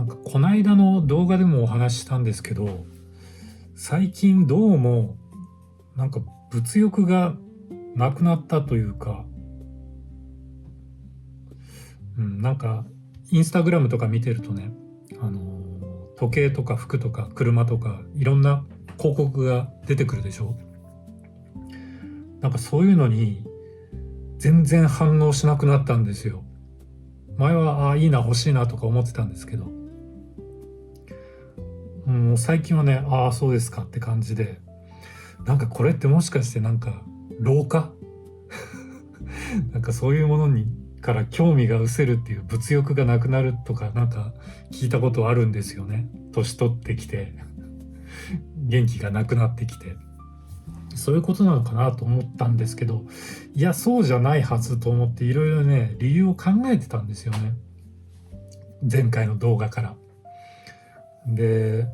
なんかこの間の動画でもお話ししたんですけど、最近どうもなんか物欲がなくなったというか、なんかインスタグラムとか見てるとね、時計とか服とか車とかいろんな広告が出てくるでしょ。なんかそういうのに全然反応しなくなったんですよ。前はいいな欲しいなとか思ってたんですけど、もう最近はね、そうですかって感じで、なんかこれってもしかしてなんか老化なんかそういうものにから興味が失せるっていう物欲がなくなるとかなんか聞いたことあるんですよね。年取ってきて元気がなくなってきて、そういうことなのかなと思ったんですけど、いやそうじゃないはずと思っていろいろね理由を考えてたんですよね、前回の動画から。で、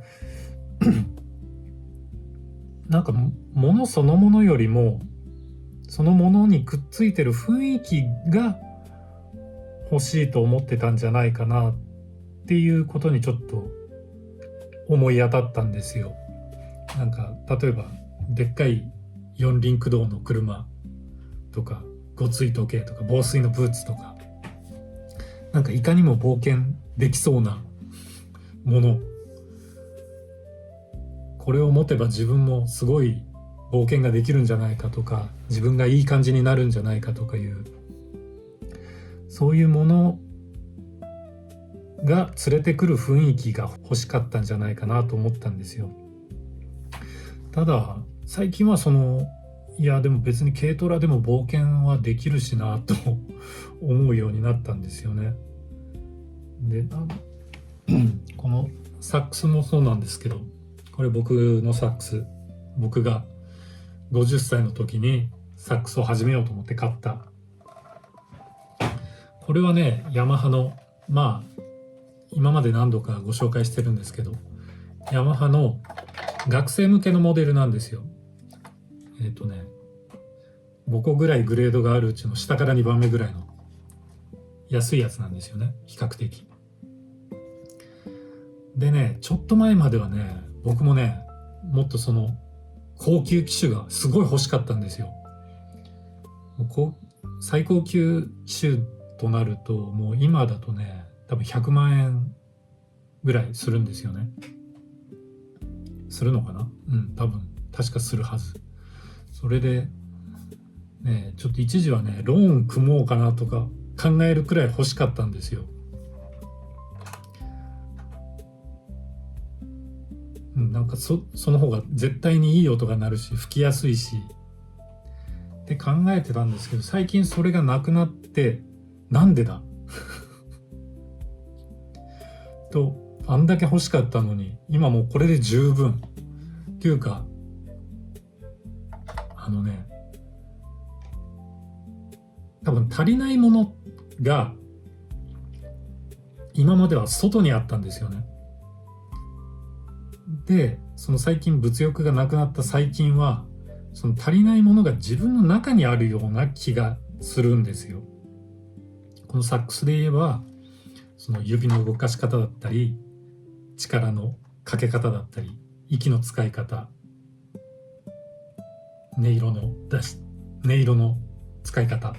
なんか物そのものよりもそのものにくっついてる雰囲気が欲しいと思ってたんじゃないかなっていうことにちょっと思い当たったんですよ。なんか例えばでっかい四輪駆動の車とかごつい時計とか防水のブーツとか、なんかいかにも冒険できそうなもの、これを持てば自分もすごい冒険ができるんじゃないかとか、自分がいい感じになるんじゃないかとかいう、そういうものが連れてくる雰囲気が欲しかったんじゃないかなと思ったんですよ。ただ最近はいやでも別に軽トラでも冒険はできるしなと思うようになったんですよね。で、このサックスもそうなんですけど、これ僕のサックス、僕が50歳の時にサックスを始めようと思って買った。これはね、ヤマハの、今まで何度かご紹介してるんですけど、ヤマハの学生向けのモデルなんですよ。5個ぐらいグレードがあるうちの下から2番目ぐらいの安いやつなんですよね、比較的。でね、ちょっと前まではね、僕もね、もっと高級機種がすごい欲しかったんですよ。最高級機種となると、もう今だとね、多分100万円ぐらいするんですよね。するのかな？多分、確かするはず。それで、ね、ちょっと一時はね、ローン組もうかなとか考えるくらい欲しかったんですよ。なんかその方が絶対にいい音が鳴るし、吹きやすいし、って考えてたんですけど、最近それがなくなって、なんでだと、あんだけ欲しかったのに、今もうこれで十分。っていうか、多分足りないものが今までは外にあったんですよね。で、その最近物欲がなくなった最近は、その足りないものが自分の中にあるような気がするんですよ。このサックスで言えば、その指の動かし方だったり、力のかけ方だったり、息の使い方、音色の使い方、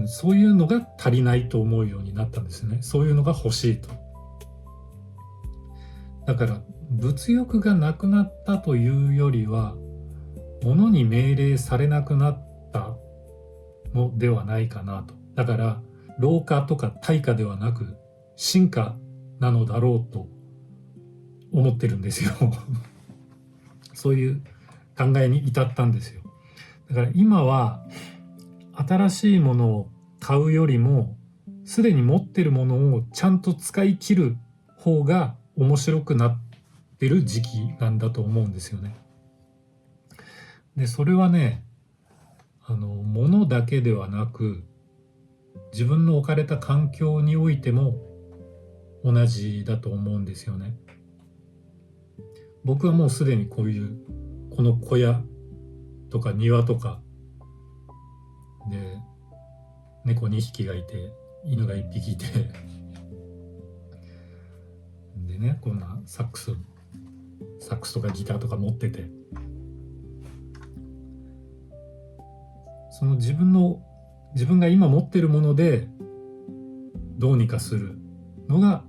そういうのが足りないと思うようになったんですね。そういうのが欲しいと。だから物欲がなくなったというよりは、物に命令されなくなったのではないかなと。だから老化とか退化ではなく進化なのだろうと思ってるんですよそういう考えに至ったんですよ。だから今は新しいものを買うよりも、すでに持ってるものをちゃんと使い切る方が面白くなってる時期なんだと思うんですよね。で、それはね、物だけではなく、自分の置かれた環境においても同じだと思うんですよね。僕はもうすでにこの小屋とか庭とかで猫2匹がいて、犬が1匹いてでね、こんなサックスとかギターとか持ってて、その自分が今持ってるものでどうにかするのが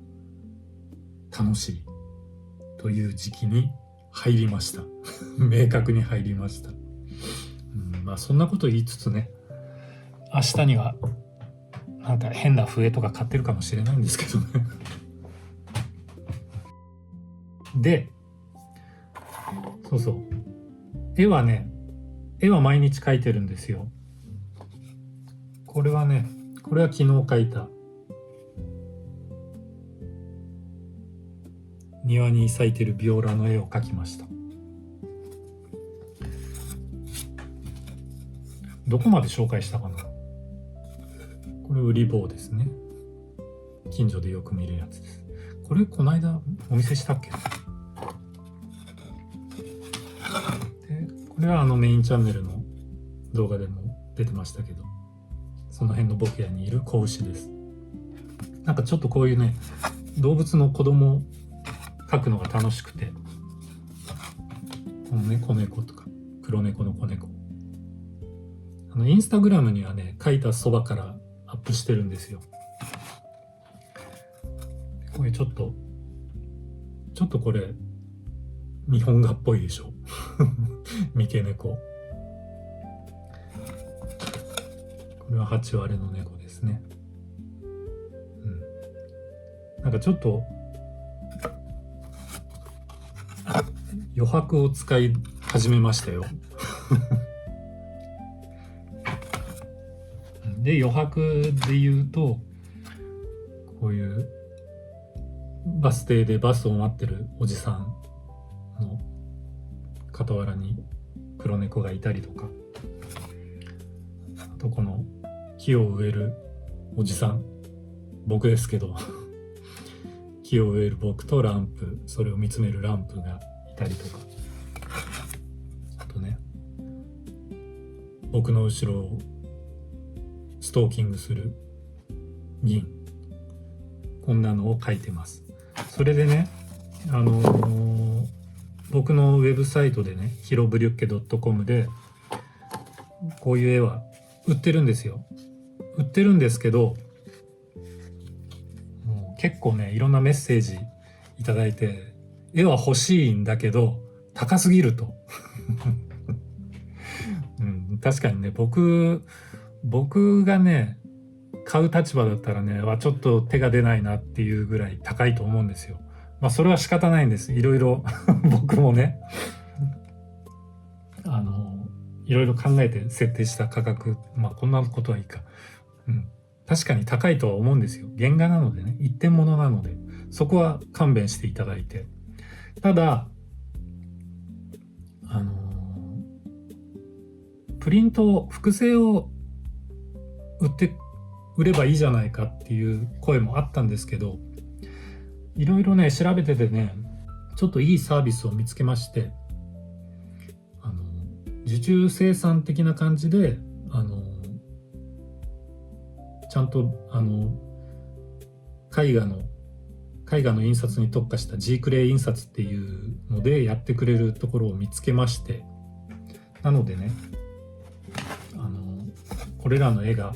楽しいという時期に入りました明確に入りました。まあそんなこと言いつつね、明日にはなんか変な笛とか買ってるかもしれないんですけどねで、そう絵は毎日描いてるんですよ。これは昨日描いた庭に咲いてるビオラの絵を描きました。どこまで紹介したかな。これウリボウですね。近所でよく見るやつです。これこの間お見せしたっけ。でこれはメインチャンネルの動画でも出てましたけど、その辺の牧野にいる子牛です。なんかちょっとこういうね、動物の子供を描くのが楽しくて、このね、子猫とか黒猫の子猫、インスタグラムにはね、描いたそばからアップしてるんですよ。これちょっとこれ日本画っぽいでしょ三毛猫。これは8割の猫ですね。なんかちょっと余白を使い始めましたよで、余白で言うと、こういうバス停でバスを待ってるおじさんの傍らに黒猫がいたりとか、あとこの木を植えるおじさん、僕ですけど木を植える僕とランプ、それを見つめるランプがいたりとか、あとね、僕の後ろをストーキングする銀、こんなのを描いてます。それでね、僕のウェブサイトでね、ヒロブリュッケ .com でこういう絵は売ってるんですよ。売ってるんですけど、もう結構ね、いろんなメッセージいただいて、絵は欲しいんだけど高すぎると確かにね、僕がね買う立場だったらね、ちょっと手が出ないなっていうぐらい高いと思うんですよ。それは仕方ないんです。いろいろ僕もねいろいろ考えて設定した価格、こんなことはいいか、確かに高いとは思うんですよ。原画なのでね、一点物なので、そこは勘弁していただいて。ただプリント複製を売ればいいじゃないかっていう声もあったんですけど、いろいろね調べててね、ちょっといいサービスを見つけまして、受注生産的な感じでちゃんと絵画の印刷に特化した G クレイ印刷っていうのでやってくれるところを見つけまして、なのでね、これらの絵が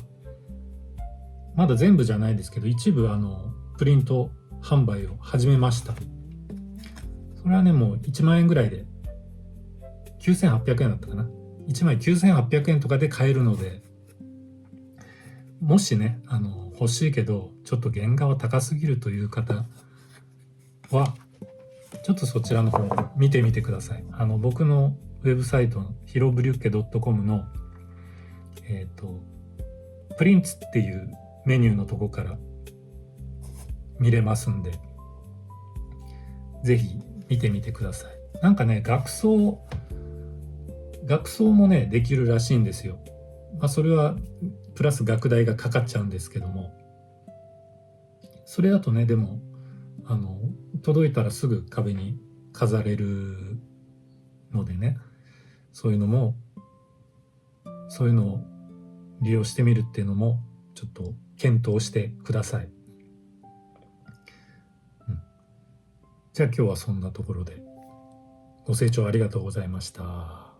まだ全部じゃないですけど、一部プリント販売を始めました。それはね、もう1万円ぐらいで9800円だったかな、1枚9800円とかで買えるので、もしね欲しいけどちょっと原画は高すぎるという方はちょっとそちらの方見てみてください。僕のウェブサイトのヒロブリュッケ .com のプリンツっていうメニューのとこから見れますんで、ぜひ見てみてください。なんかね、学装もねできるらしいんですよ。それはプラス学代がかかっちゃうんですけども、それだとね、でも届いたらすぐ壁に飾れるのでね、そういうのを利用してみるっていうのもちょっと検討してください。じゃあ今日はそんなところでご清聴ありがとうございました。